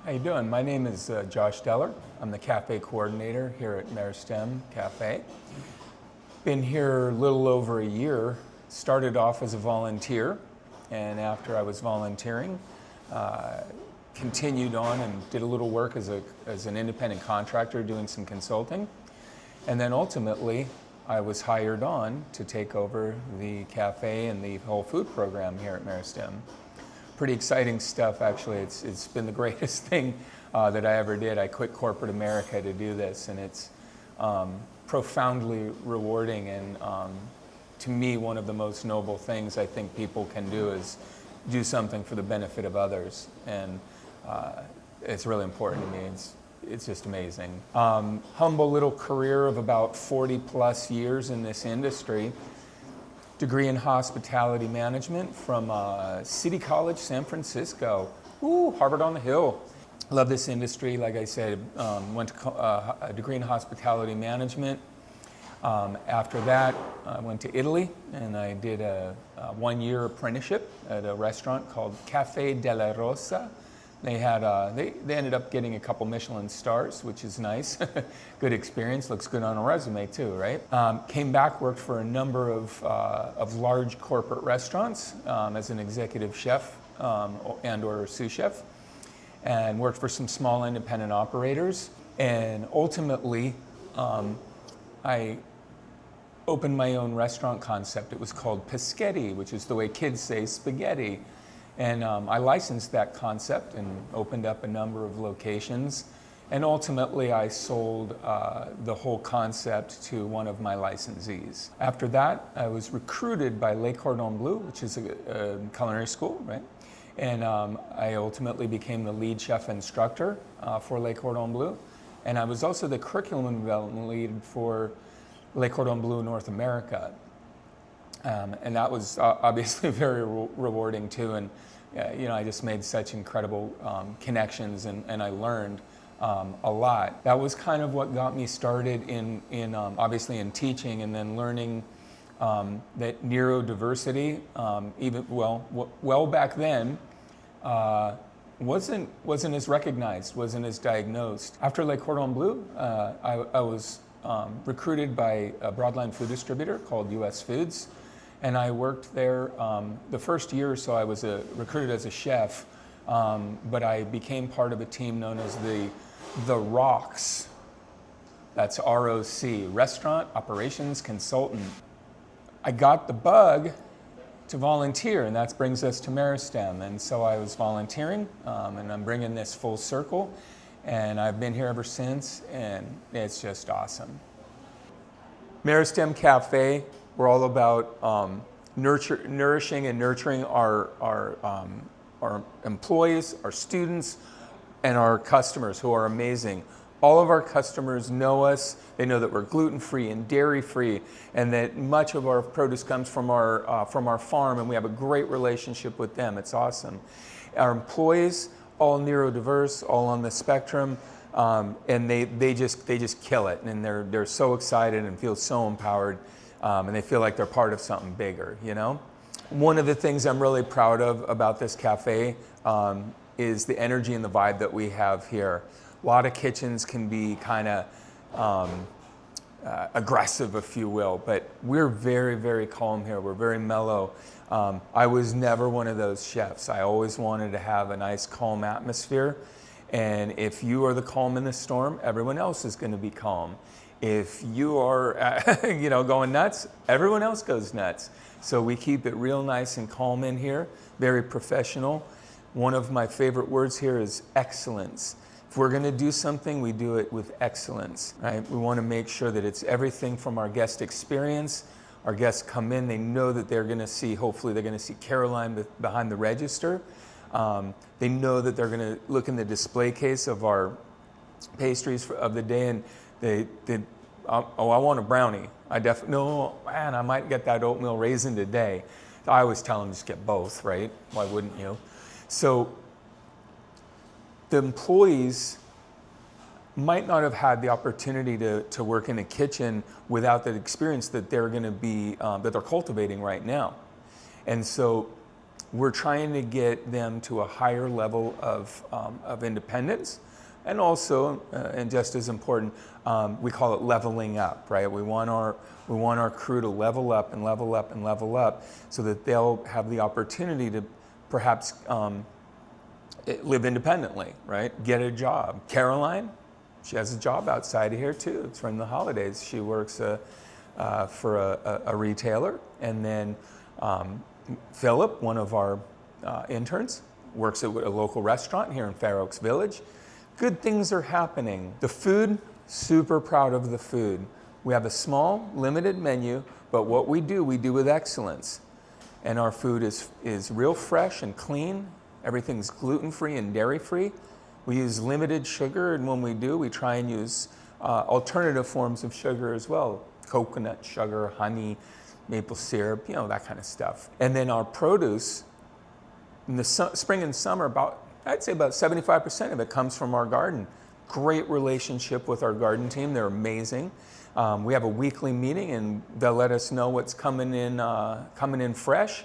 How you doing? My name is Josh Deller. I'm the Café Coordinator here at Meristem Café. Been here a little over a year. Started off as a volunteer, and after I was volunteering, continued on and did a little work as an independent contractor doing some consulting. And then ultimately, I was hired on to take over the cafe and the whole food program here at Meristem. Pretty exciting stuff, actually. It's been the greatest thing that I ever did. I quit corporate America to do this, and it's profoundly rewarding, and to me, one of the most noble things I think people can do is do something for the benefit of others, and it's really important to me. It's just amazing. Humble little career of about 40 plus years in this industry. Degree in hospitality management from City College, San Francisco. Ooh, Harvard on the Hill. Love this industry. Like I said, went to a degree in hospitality management. After that, I went to Italy and I did a one-year apprenticeship at a restaurant called Café della Rosa. They had they ended up getting a couple Michelin stars, which is nice. Good experience, looks good on a resume too, right? Came back, worked for a number of large corporate restaurants as an executive chef and or sous chef, and worked for some small independent operators. And ultimately, I opened my own restaurant concept. It was called Peschetti, which is the way kids say spaghetti. And I licensed that concept and opened up a number of locations. And ultimately, I sold the whole concept to one of my licensees. After that, I was recruited by Le Cordon Bleu, which is a culinary school, right? And I ultimately became the lead chef instructor for Le Cordon Bleu. And I was also the curriculum development lead for Le Cordon Bleu North America. And that was obviously very rewarding too. And you know, I just made such incredible connections, and I learned a lot. That was kind of what got me started in obviously in teaching, and then learning that neurodiversity, even well back then, wasn't as recognized, wasn't as diagnosed. After Le Cordon Bleu, I was recruited by a broadline food distributor called US Foods. And I worked there the first year or so. I was recruited as a chef, but I became part of a team known as the ROCs. That's R-O-C, Restaurant Operations Consultant. I got the bug to volunteer, and that brings us to Meristem. And so I was volunteering, and I'm bringing this full circle, and I've been here ever since, and it's just awesome. Meristem Café. We're all about nourishing and nurturing our employees, our students, and our customers, who are amazing. All of our customers know us. They know that we're gluten-free and dairy-free, and that much of our produce comes from our farm, and we have a great relationship with them. It's awesome. Our employees, all neurodiverse, all on the spectrum, and they just kill it, and they're so excited and feel so empowered. And they feel like they're part of something bigger, you know? One of the things I'm really proud of about this cafe is the energy and the vibe that we have here. A lot of kitchens can be kind of aggressive, if you will, but we're very, very calm here. We're very mellow. I was never one of those chefs. I always wanted to have a nice, calm atmosphere. And if you are the calm in the storm, everyone else is going to be calm. If you are, you know, going nuts, everyone else goes nuts. So we keep it real nice and calm in here, very professional. One of my favorite words here is excellence. If we're going to do something, we do it with excellence, right? We want to make sure that it's everything from our guest experience. Our guests come in, they know that they're going to see, hopefully they're going to see Caroline behind the register. They know that they're going to look in the display case of our pastries of the day, and oh, I want a brownie. No, man, I might get that oatmeal raisin today. I always tell them just get both, right? Why wouldn't you? So the employees might not have had the opportunity to work in a kitchen without the experience that they're going to be, that they're cultivating right now. And so we're trying to get them to a higher level of independence. And also, and just as important, we call it leveling up, right? We want our crew to level up and level up and level up so that they'll have the opportunity to perhaps live independently, right? Get a job. Caroline, she has a job outside of here too. It's from the holidays. She works for a retailer. And then Philip, one of our interns, works at a local restaurant here in Fair Oaks Village. Good things are happening. The food, super proud of the food. We have a small, limited menu, but what we do with excellence. And our food is real fresh and clean. Everything's gluten-free and dairy-free. We use limited sugar, and when we do, we try and use alternative forms of sugar as well. Coconut sugar, honey, maple syrup, that kind of stuff. And then our produce, in the spring and summer, I'd say about 75% of it comes from our garden. Great relationship with our garden team. They're amazing. We have a weekly meeting, and they'll let us know what's coming in fresh,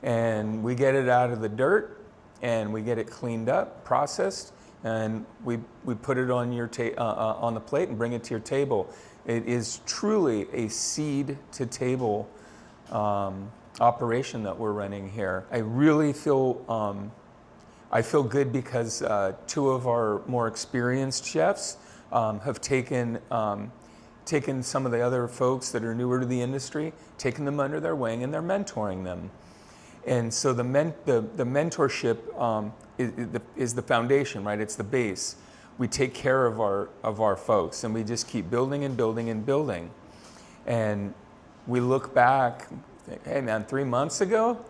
and we get it out of the dirt, and we get it cleaned up, processed, and we put it on on the plate and bring it to your table. It is truly a seed to table operation that we're running here. I really feel good because two of our more experienced chefs have taken some of the other folks that are newer to the industry, taken them under their wing, and they're mentoring them. And so the mentorship is the foundation, right? It's the base. We take care of our folks, and we just keep building and building and building. And we look back, hey man, 3 months ago,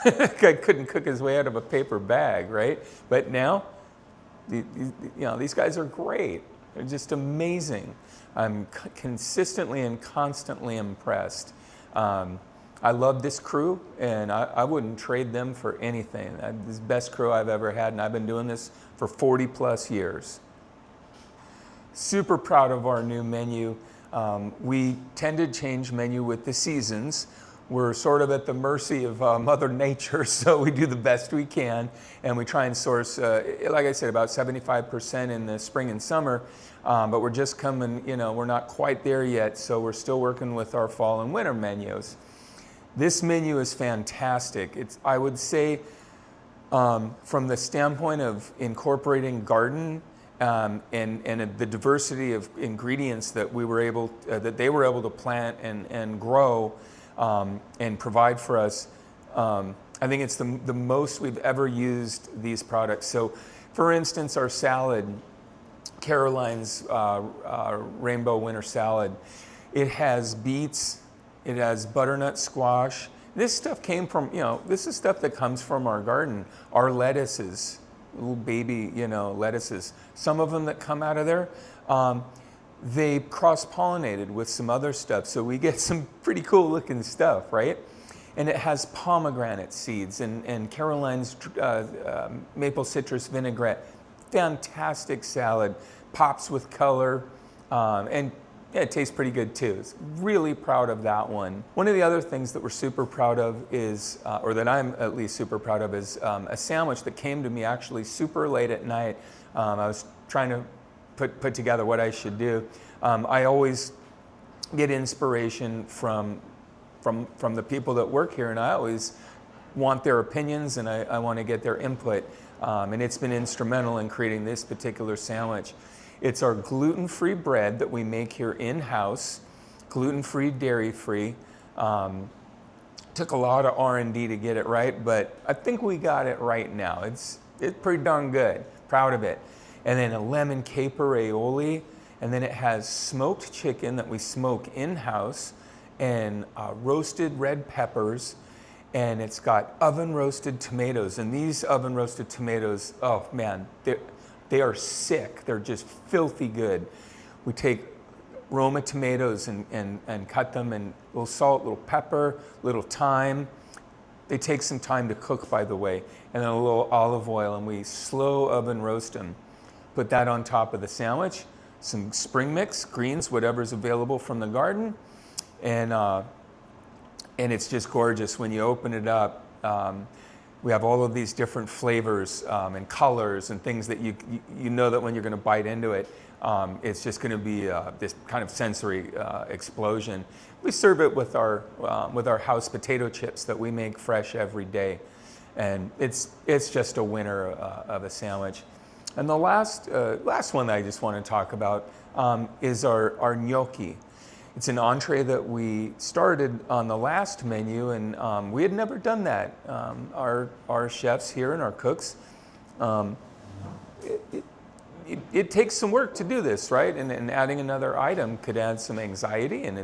guy couldn't cook his way out of a paper bag, right? But now, these guys are great. They're just amazing. I'm consistently and constantly impressed. I love this crew, and I wouldn't trade them for anything. This is the best crew I've ever had, and I've been doing this for 40 plus years. Super proud of our new menu. We tend to change menu with the seasons. We're sort of at the mercy of Mother Nature, so we do the best we can, and we try and source, like I said, about 75% in the spring and summer, but we're just coming, we're not quite there yet, so we're still working with our fall and winter menus. This menu is fantastic. I would say, from the standpoint of incorporating garden and the diversity of ingredients that they were able to plant and grow, and provide for us, I think it's the most we've ever used these products. So, for instance, our salad, Caroline's Rainbow Winter Salad, it has beets, it has butternut squash. This stuff came from, this is stuff that comes from our garden. Our lettuces, little baby, lettuces. Some of them that come out of there, they cross-pollinated with some other stuff, so we get some pretty cool looking stuff, right? And it has pomegranate seeds and Caroline's maple citrus vinaigrette. Fantastic salad, pops with color, and yeah, it tastes pretty good too. It's really proud of that one. One of the other things that we're super proud of is, or that I'm at least super proud of, is a sandwich that came to me actually super late at night. I was trying to put together what I should do. I always get inspiration from the people that work here, and I always want their opinions, and I want to get their input. And it's been instrumental in creating this particular sandwich. It's our gluten-free bread that we make here in-house, gluten-free, dairy-free. Took a lot of R&D to get it right, but I think we got it right now. It's pretty darn good. Proud of it. And then a lemon caper aioli, and then it has smoked chicken that we smoke in-house, and roasted red peppers, and it's got oven roasted tomatoes. And these oven roasted tomatoes, oh man, they are sick. They're just filthy good. We take Roma tomatoes and cut them, and a little salt, little pepper, little thyme. They take some time to cook, by the way, and then a little olive oil, and we slow oven roast them. Put that on top of the sandwich, some spring mix, greens, whatever's available from the garden, and it's just gorgeous when you open it up. We have all of these different flavors and colors and things that you know that when you're going to bite into it, it's just going to be this kind of sensory explosion. We serve it with our house potato chips that we make fresh every day, and it's just a winner of a sandwich. And the last one that I just want to talk about is our gnocchi. It's an entree that we started on the last menu, and we had never done that. Our chefs here and our cooks, it takes some work to do this, right? And adding another item could add some anxiety, and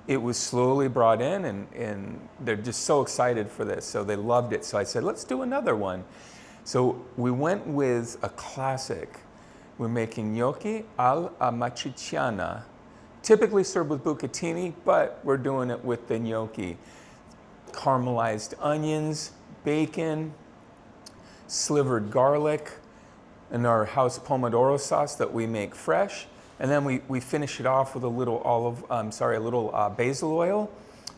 it was slowly brought in, and they're just so excited for this. So they loved it. So I said, let's do another one. So we went with a classic. We're making gnocchi all'amatriciana, typically served with bucatini, but we're doing it with the gnocchi. Caramelized onions, bacon, slivered garlic, and our house pomodoro sauce that we make fresh. And then we finish it off with a little basil oil,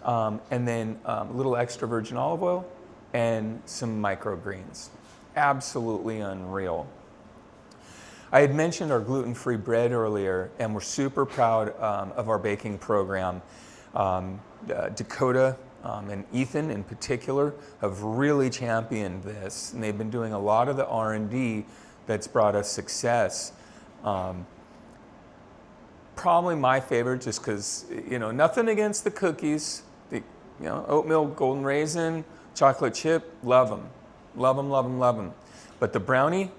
and then a little extra virgin olive oil, and some microgreens. Absolutely unreal. I had mentioned our gluten-free bread earlier, and we're super proud of our baking program. Dakota and Ethan in particular have really championed this, and they've been doing a lot of the R&D that's brought us success. Probably my favorite, just because, nothing against the cookies, oatmeal, golden raisin, chocolate chip, love them. Love them, love them, love them. But the brownie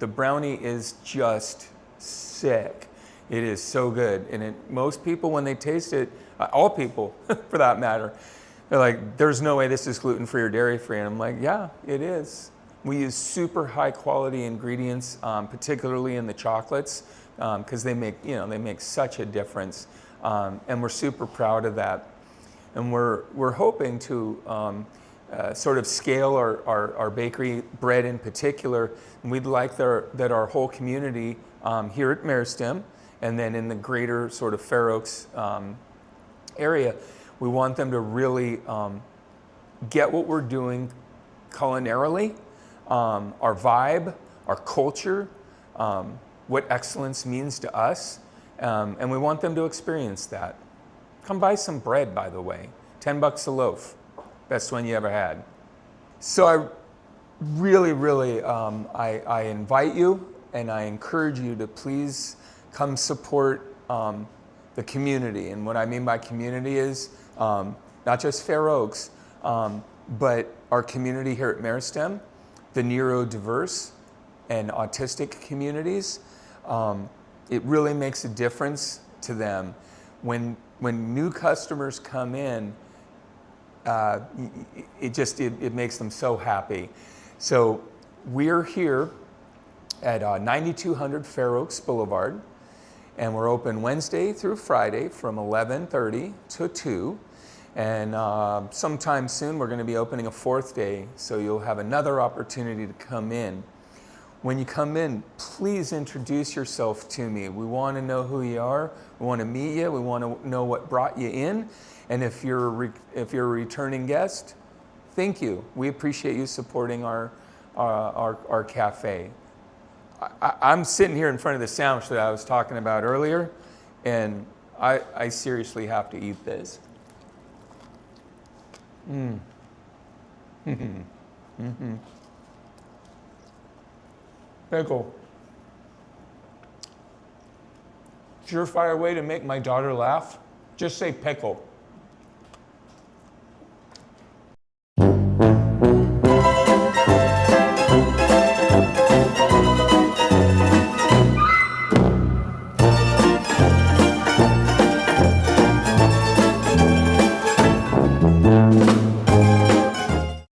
is just sick. It is so good. And most people, when they taste it, all people for that matter, they're like, there's no way this is gluten-free or dairy-free. And I'm like, yeah, it is. We use super high quality ingredients, particularly in the chocolates, because they make such a difference. And we're super proud of that. And we're hoping to sort of scale our bakery bread in particular. And we'd like that our whole community here at Meristem, and then in the greater sort of Fair Oaks area, we want them to really get what we're doing culinarily, our vibe, our culture, what excellence means to us, and we want them to experience that. Come buy some bread, by the way, $10 a loaf. Best one you ever had. So I really, I invite you and I encourage you to please come support the community. And what I mean by community is not just Fair Oaks, but our community here at Meristem, the Neurodiverse and autistic communities. It really makes a difference to them. When new customers come in, it makes them so happy. So we're here at 9200 Fair Oaks Boulevard, and we're open Wednesday through Friday from 11:30 to 2. And sometime soon we're going to be opening a fourth day, so you'll have another opportunity to come in. When you come in, please introduce yourself to me. We want to know who you are. We want to meet you. We want to know what brought you in. And if you're a returning guest, thank you. We appreciate you supporting our cafe. I'm sitting here in front of the sandwich that I was talking about earlier, and I seriously have to eat this. Pickle. Surefire way to make my daughter laugh. Just say pickle.